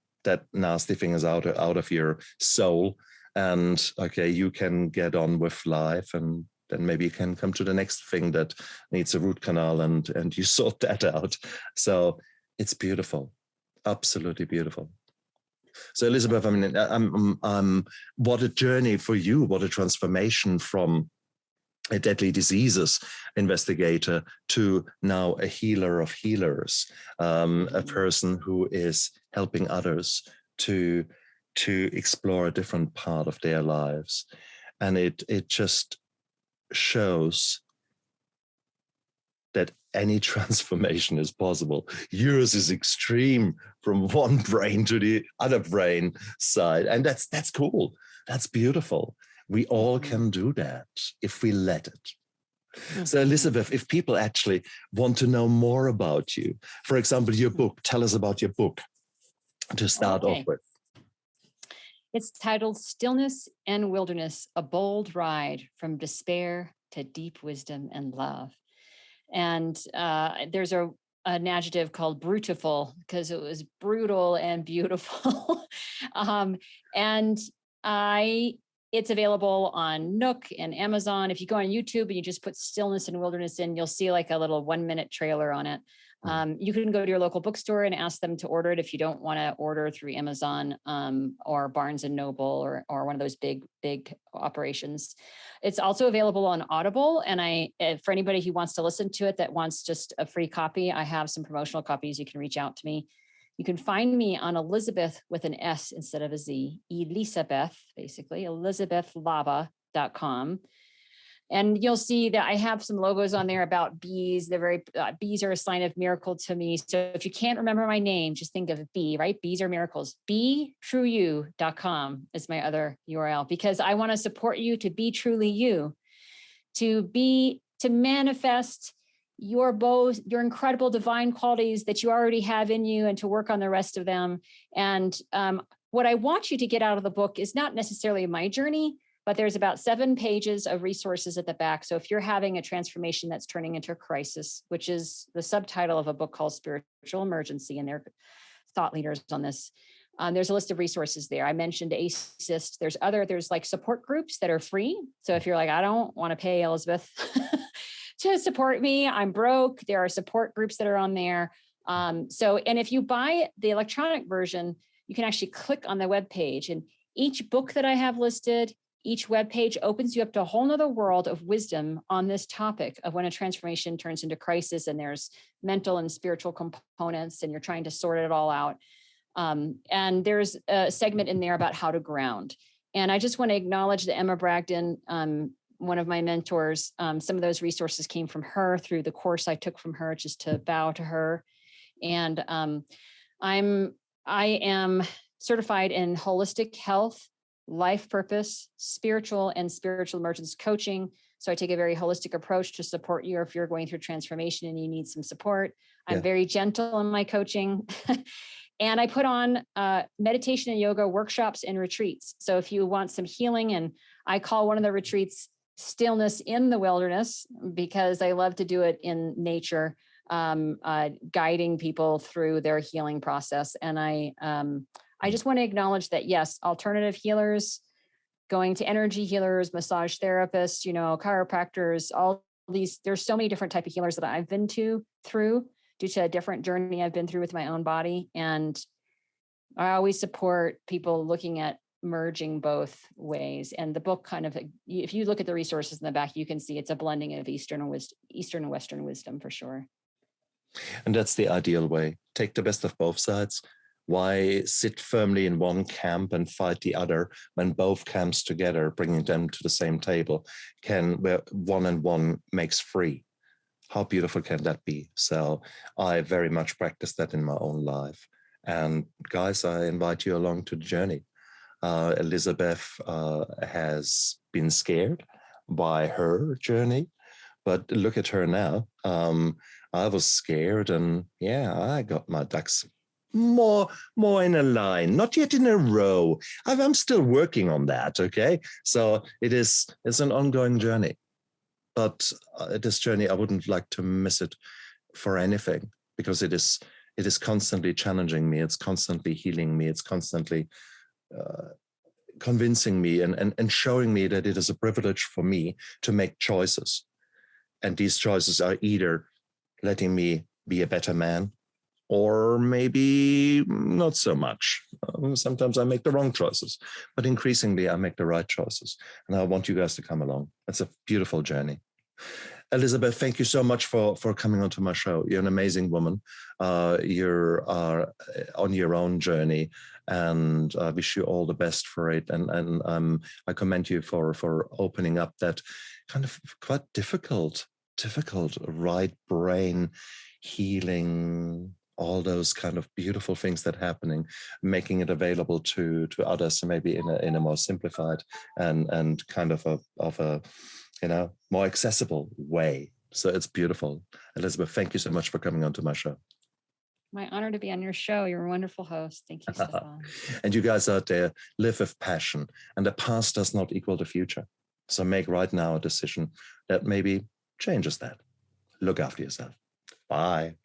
nasty thing is out of your soul, and okay, you can get on with life, and then maybe you can come to the next thing that needs a root canal, and you sort that out. So it's beautiful, absolutely beautiful. So Elisabeth, I mean, what a journey for you, what a transformation from a deadly diseases investigator to now a healer of healers, a person who is helping others to explore a different part of their lives. And it just shows that any transformation is possible. Yours is extreme from one brain to the other brain side. And that's cool. That's beautiful. We all can do that if we let it. So Elisabeth, if people actually want to know more about you, for example, your book, tell us about your book to start off with. It's titled Stillness and Wilderness, a bold ride from despair to deep wisdom and love. And there's an adjective called brutiful because it was brutal and beautiful. And it's available on Nook and Amazon. If you go on YouTube and you just put Stillness and Wilderness in, you'll see like a little 1-minute trailer on it. You can go to your local bookstore and ask them to order it if you don't want to order through Amazon or Barnes and Noble or one of those big operations. It's also available on Audible. And for anybody who wants to listen to it that wants just a free copy, I have some promotional copies. You can reach out to me. You can find me on Elisabeth with an S instead of a Z, Elisabeth, basically, elisabethlava.com. And you'll see that I have some logos on there about bees. They're bees are a sign of miracle to me. So if you can't remember my name, just think of bee, right? Bees are miracles. BeTrueYou.com is my other URL because I want to support you to be truly you, to manifest your incredible divine qualities that you already have in you and to work on the rest of them. And what I want you to get out of the book is not necessarily my journey, but there's about 7 pages of resources at the back. So if you're having a transformation that's turning into a crisis, which is the subtitle of a book called Spiritual Emergency, and they're thought leaders on this, there's a list of resources there. I mentioned ACEist. There's like support groups that are free. So if you're like, I don't want to pay Elisabeth to support me, I'm broke, there are support groups that are on there. And if you buy the electronic version, you can actually click on the webpage, and each book that I have listed, each webpage opens you up to a whole nother world of wisdom on this topic of when a transformation turns into crisis and there's mental and spiritual components and you're trying to sort it all out. And there's a segment in there about how to ground. And I just want to acknowledge that Emma Bragdon, one of my mentors, some of those resources came from her through the course I took from her, just to bow to her. And I am certified in holistic health, life purpose, spiritual emergence coaching. So I take a very holistic approach to support you if you're going through transformation and you need some support. I'm very gentle in my coaching. And I put on meditation and yoga workshops and retreats. So if you want some healing, and I call one of the retreats Stillness in the Wilderness, because I love to do it in nature, guiding people through their healing process. And I just want to acknowledge that, yes, alternative healers, going to energy healers, massage therapists, chiropractors, all these, there's so many different types of healers that I've been through due to a different journey I've been through with my own body. And I always support people looking at merging both ways. And the book if you look at the resources in the back, you can see it's a blending of Eastern and Western wisdom for sure. And that's the ideal way. Take the best of both sides. Why sit firmly in one camp and fight the other when both camps together, bringing them to the same table, where 1 and 1 makes 3? How beautiful can that be? So I very much practice that in my own life. And guys, I invite you along to the journey. Elisabeth has been scared by her journey, but look at her now. I was scared, and I got my ducks more in a line, not yet in a row. I'm still working on that. Okay, so it's an ongoing journey, but this journey, I wouldn't like to miss it for anything, because it is constantly challenging me. It's constantly healing me. It's constantly convincing me and showing me that it is a privilege for me to make choices. And these choices are either letting me be a better man, or maybe not so much. Sometimes I make the wrong choices, but increasingly I make the right choices. And I want you guys to come along. It's a beautiful journey. Elisabeth, thank you so much for coming onto my show. You're an amazing woman. You're on your own journey, and I wish you all the best for it. And I commend you for opening up that kind of quite difficult right brain healing, all those kind of beautiful things that are happening, making it available to others, so maybe in a more simplified and kind of a more accessible way. So it's beautiful. Elisabeth, thank you so much for coming onto my show. My honor to be on your show. You're a wonderful host. Thank you, Stefan. And you guys out there, live with passion. And the past does not equal the future. So make right now a decision that maybe changes that. Look after yourself. Bye.